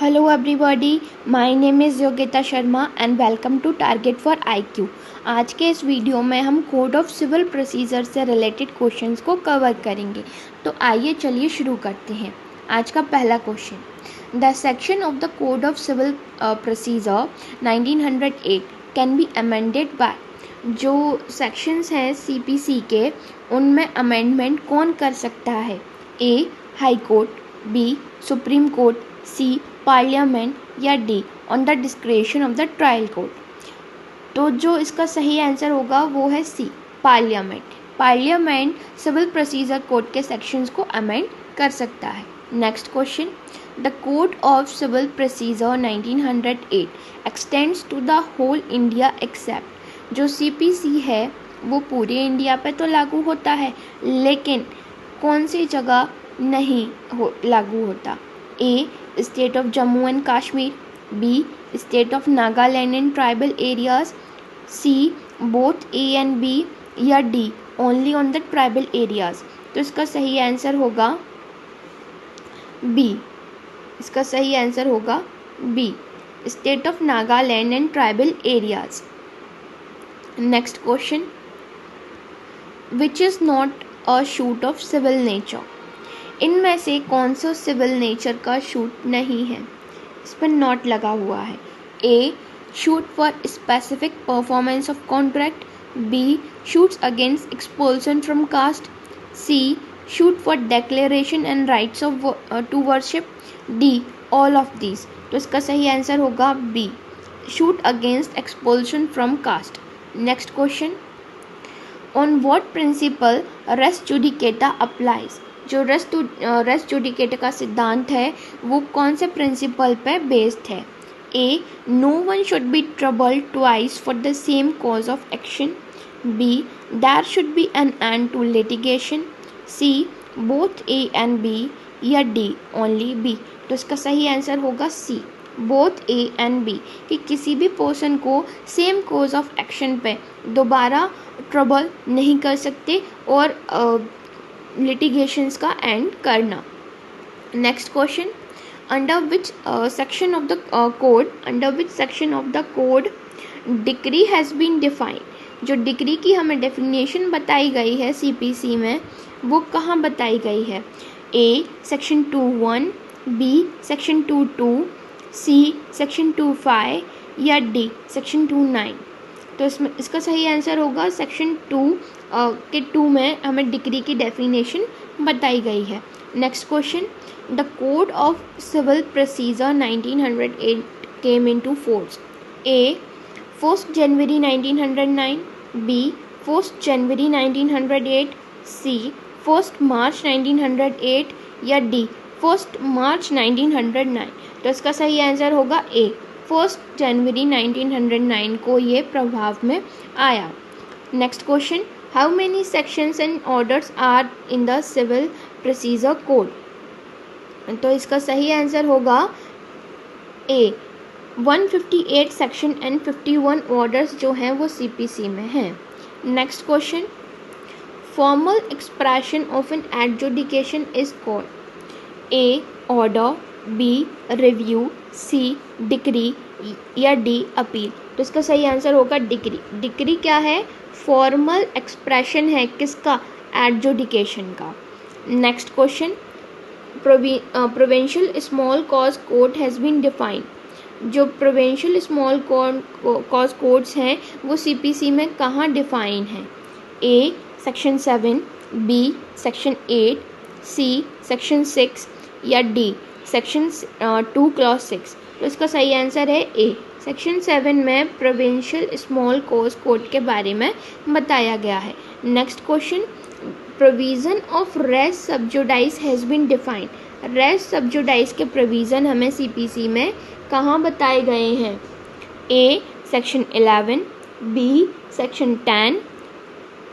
Hello everybody, my name is Yogita Sharma and welcome to Target for IQ। आज के इस video में हम कोड ऑफ सिविल प्रोसीजर से रिलेटेड क्वेश्चंस को कवर करेंगे। तो आइए चलिए शुरू करते हैं। आज का पहला question, the section of the code of civil procedure 1908 can be amended by. जो सेक्शंस हैं CPC के, उनमें अमेंडमेंट कौन कर सकता है? A high court, B supreme court, C parliament या D on the discretion of the trial court. तो जो इसका सही आंसर होगा वो है C parliament. Parliament civil procedure code के सेक्शंस को अमेंड कर सकता है। Next question, the code of civil procedure 1908 extends to the whole India except. जो CPC है वो पूरे इंडिया पे तो लागू होता है, लेकिन कौन सी जगह नहीं लागू होता? A state of Jammu and Kashmir, B state of Nagaland and tribal areas, C both A and B या D only on the tribal areas. तो इसका सही आंसर होगा बी। इसका सही आंसर होगा B, state of Nagaland and tribal areas. Next question, which is not a suit of civil nature. इनमें से कौन सा सिविल नेचर का शूट नहीं है? इस पर नॉट लगा हुआ है। A suit for specific performance of contract, B suits against expulsion from caste, C suit for declaration and rights of to worship, D all of these. तो इसका सही आंसर होगा B, suit against expulsion from caste. Next question, on what principle res judicata applies. जो res judicata का सिद्धांत है वो कौन से प्रिंसिपल पे बेस्ड है? A no one should be troubled twice for the same cause of action, B there should be an end to litigation, C both A and B या डी ओनली बी। तो इसका सही answer होगा C, both A and B, कि किसी भी person को same cause of action पे दोबारा ट्रबल नहीं कर सकते और लिटिगेशंस का एंड करना। Next question, under which section of the code decree has been defined. जो डिक्री की हमें डेफिनेशन बताई गई है CPC में, वो कहाँ बताई गई है? A section 2(1), B section 2(2), C section 2(5) या डी सेक्शन 2(9)। तो इसका सही आंसर होगा सेक्शन 2 के 2 में हमें डिक्री की डेफिनेशन बताई गई है। Next question, the code of civil procedure 1908 came into force. A 1 जनवरी 1909, बी 1 जनवरी 1908, सी 1 मार्च 1908 या डी 1 मार्च 1909। तो इसका सही आंसर होगा ए, 1 जनवरी 1909 को ये प्रभाव में आया। Next question, how many sections and orders are in the civil procedure code. तो इसका सही आंसर होगा ए, 158 सेक्शन एंड 51 ऑर्डर्स जो हैं वो CPC में हैं। Next question, formal expression of an adjudication is called. A order, B review, C decree या डी अपील। तो इसका सही आंसर होगा डिक्री। डिक्री क्या है? फॉर्मल एक्सप्रेशन है किसका? एडजुडिकेशन का। Next question, provincial small cause code has been defined. जो प्रोविंशियल स्मॉल कॉज कोड्स हैं वो CPC में कहाँ डिफाइन हैं? A section 7, B section 8, C section 6 या डी सेक्शन 2 क्लॉज 6। तो इसका सही आंसर है ए, सेक्शन 7 में प्रोविंशियल स्मॉल कॉज कोड के बारे में बताया गया है। Next question, provision of res sub judice has been defined. Res sub judice के प्रोविज़न हमें CPC में कहाँ बताए गए हैं? A section 11, B section 10,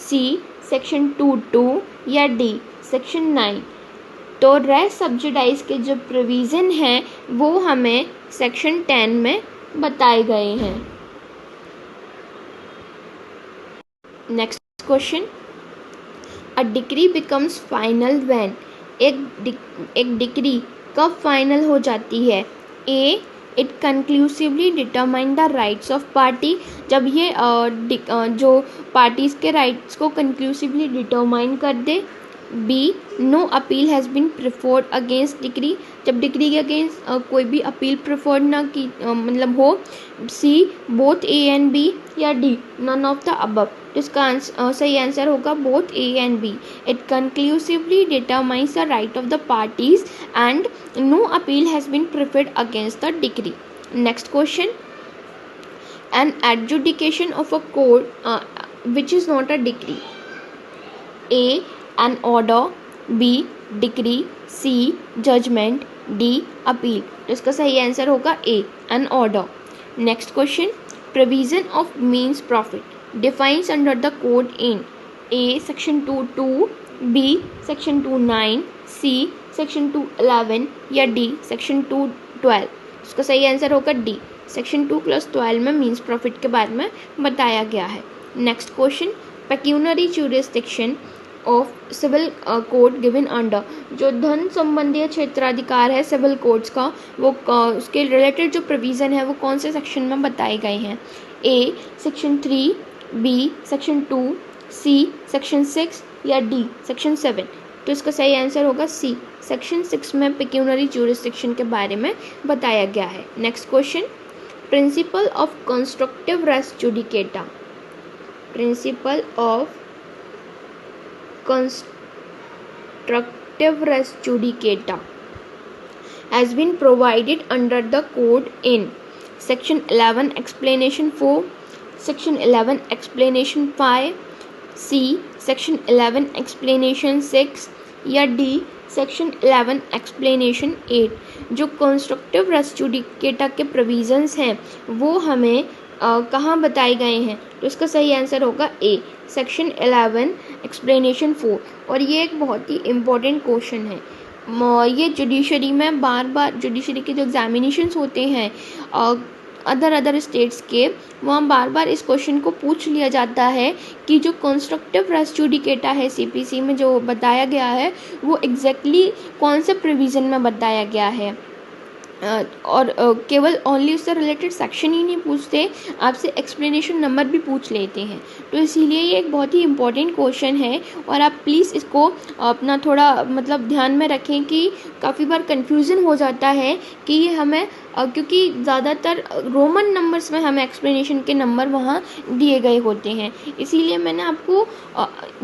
C section 2(2) या डी सेक्शन 9। तो रेस सब्जुडाइज के जो प्रोविज़न हैं वो हमें सेक्शन 10 में बताए गए हैं। Next question, a decree becomes final when. एक डिक्री कब फाइनल हो जाती है? A, it conclusively determine the rights of party, जब ये जो पार्टीज़ के राइट्स को कंक्लूसिवली डिटरमाइन कर दे। B, no appeal has been preferred against degree, जब डिग्री के अगेंस्ट कोई भी अपील प्रिफर्ड ना की मतलब हो। C, both A and B, या D, none of the above. इसका सही आंसर होगा both A and B. It conclusively determines the right of the parties and no appeal has been preferred against the degree. Next question, an adjudication of a court which is not a degree. A, an order, B, decree, C, judgment, D, appeal। तो इसका सही answer होगा A, an order। Next question, provision of means profit defines under the code in A, section 2(2), B, section 2(9), C, section 2(11) या D, section 2(12)। इसका सही answer होगा D, section 2+12 में means profit के बारे में बताया गया है। Next question, pecuniary jurisdiction of civil code given under, जो धन संबंधी क्षेत्राधिकार है सिविल कोड्स का, वो उसके रिलेटेड जो प्रोविज़न है वो कौन से सेक्शन में बताए गए हैं। A, section 3, B, section 2, C, section 6 या डी, सेक्शन 7। तो इसका सही आंसर होगा सी, सेक्शन 6 में पेक्यूनरी ज्यूरिसडिक्शन के बारे में बताया गया है। Next question, principle of constructive res judicata, principle of constructive res judicata has been provided under the code in section 11 explanation 4, section 11 explanation 5, C, section 11 explanation 6 या D, सेक्शन 11 एक्सप्लेनेशन 8। जो constructive res judicata के provisions हैं वो हमें कहाँ बताए गए हैं। तो इसका सही आंसर होगा ए, सेक्शन 11 एक्सप्लेनेशन 4। और ये एक बहुत ही इम्पोर्टेंट क्वेश्चन है। ये जुडिशरी में बार बार जुडिशरी के जो एग्जामिनेशंस होते हैं अदर स्टेट्स के, वहाँ बार बार इस क्वेश्चन को पूछ लिया जाता है कि जो कंस्ट्रक्टिव रेस जुडिकेटा है सीपीसी में जो बताया गया है वो एग्जैक्टली कौन से प्रोविज़न में बताया गया है। और केवल ओनली उससे रिलेटेड सेक्शन ही नहीं पूछते, आपसे एक्सप्लेनेशन नंबर भी पूछ लेते हैं। तो इसीलिए ये एक बहुत ही इम्पोर्टेंट क्वेश्चन है और आप प्लीज़ इसको अपना थोड़ा मतलब ध्यान में रखें कि काफ़ी बार कंफ्यूजन हो जाता है कि हमें क्योंकि ज़्यादातर रोमन नंबर्स में हमें एक्सप्लेनेशन के नंबर वहाँ दिए गए होते हैं। इसीलिए मैंने आपको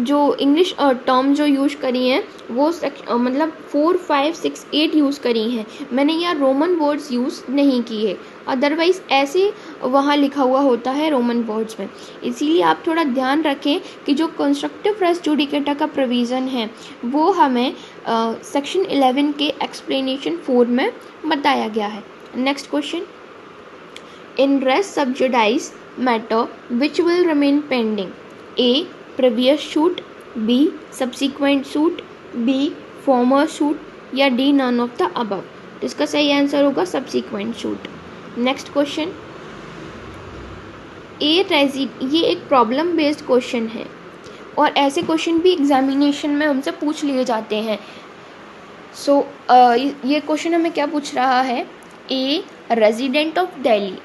जो इंग्लिश टर्म जो यूज़ करी हैं वो मतलब 4, 5, 6, 8 यूज़ करी हैं। मैंने यहाँ रोमन वर्ड्स यूज़ नहीं किए, अदरवाइज़ ऐसे वहाँ लिखा हुआ होता है रोमन वर्ड्स में। इसीलिए आप थोड़ा ध्यान रखें कि जो कंस्ट्रक्टिव रेस जुडिकेटा का प्रोविज़न है वो हमें सेक्शन 11 के एक्सप्लेनेशन 4 में बताया गया है। Next question, in res sub judice matter which will remain pending. A, previous suit, B, subsequent suit, B, former suit या D, none of the above. इसका सही आंसर होगा सब्सिक्वेंट सूट। नेक्स्ट क्वेश्चन, ये एक प्रॉब्लम बेस्ड क्वेश्चन है और ऐसे question भी एग्जामिनेशन में हमसे पूछ लिए जाते हैं। ये क्वेश्चन हमें क्या पूछ रहा है। A, resident of Delhi,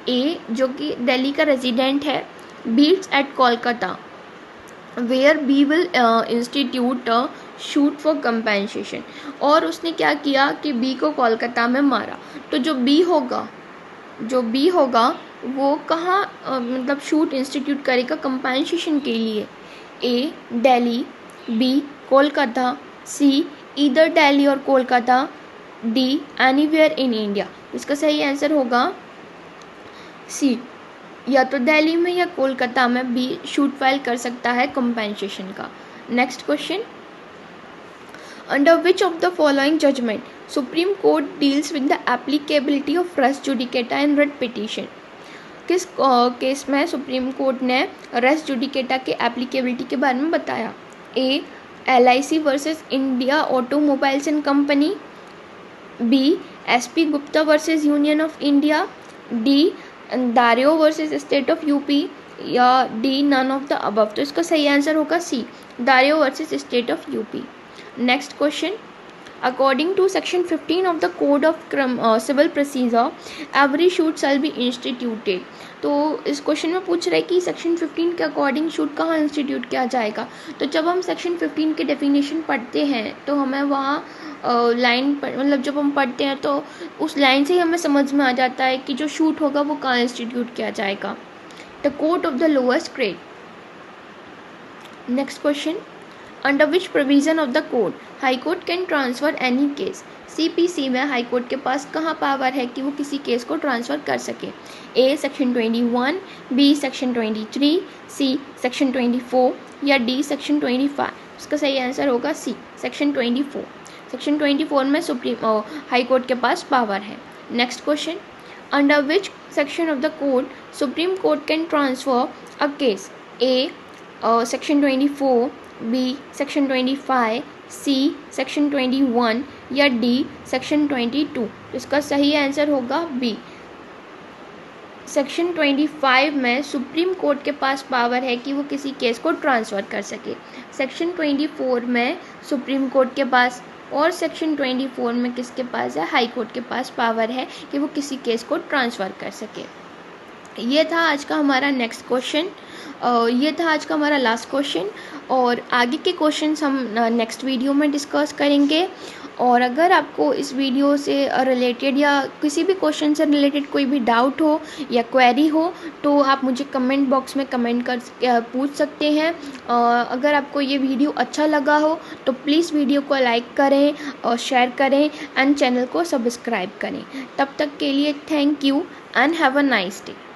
A जो कि दिल्ली का रेजिडेंट है, beats at Kolkata where B will institute suit for compensation. और उसने क्या किया कि बी को कोलकाता में मारा। तो जो बी होगा वो कहाँ मतलब शूट इंस्टीट्यूट करेगा कंपेंसेशन के लिए। ए, दिल्ली, बी, कोलकाता, सी, ईदर दिल्ली और Kolkata, D, anywhere in India. इसका सही आंसर होगा सी, या तो दिल्ली में या कोलकाता में भी शूट फाइल कर सकता है कंपेंसेशन का। Next question, under which of the following judgement supreme court deals with the applicability of res judicata in writ petition. किस केस में सुप्रीम कोर्ट ने रेस जुडिकेटा के एप्लीकेबिलिटी के बारे में बताया। A, LIC versus India automobiles and company, B, SP Gupta versus union of India, D, Daryao versus state of UP या D, none of the above. तो इसका सही आंसर होगा सी, Dario versus state of UP. Next question, According to section 15 of the code of civil procedure, every shoot shall be instituted. तो इस question में पूछ रहा है कि सेक्शन 15 के अकॉर्डिंग शूट कहाँ इंस्टीट्यूट किया जाएगा। तो जब हम सेक्शन 15 के डेफिनेशन पढ़ते हैं तो हमें वहाँ लाइन मतलब जब हम पढ़ते हैं तो उस लाइन से ही हमें समझ में आ जाता है कि जो शूट होगा वो कहाँ इंस्टीट्यूट किया जाएगा। The court of the lowest grade. Next question, under which provision of the code high court can transfer any case. CPC में हाई कोर्ट के पास कहाँ पावर है कि वो किसी केस को ट्रांसफ़र कर सके। A section 21, B section 23, C section 24 या डी सेक्शन 25। इसका सही आंसर होगा सी सेक्शन 24। सेक्शन 24 में सुप्रीम हाई कोर्ट के पास पावर है। Next question, under which section of the code supreme court can transfer a case. A section 24, B section 25, C section 21 या D section 22। इसका सही आंसर होगा बी सेक्शन 25 में supreme court के पास पावर है कि वो किसी केस को ट्रांसफ़र कर सके। सेक्शन 24 में सुप्रीम कोर्ट के पास और सेक्शन 24 में किसके पास है, हाई कोर्ट के पास पावर है कि वो किसी केस को ट्रांसफ़र कर सके। ये था आज का हमारा नेक्स्ट क्वेश्चन, ये था आज का हमारा लास्ट क्वेश्चन और आगे के क्वेश्चंस हम नेक्स्ट वीडियो में डिस्कस करेंगे। और अगर आपको इस वीडियो से रिलेटेड या किसी भी क्वेश्चन से रिलेटेड कोई भी डाउट हो या क्वेरी हो तो आप मुझे कमेंट बॉक्स में कमेंट कर पूछ सकते हैं। अगर आपको ये वीडियो अच्छा लगा हो तो प्लीज़ वीडियो को लाइक करें और शेयर करें एंड चैनल को सब्सक्राइब करें। तब तक के लिए thank you and have a nice day.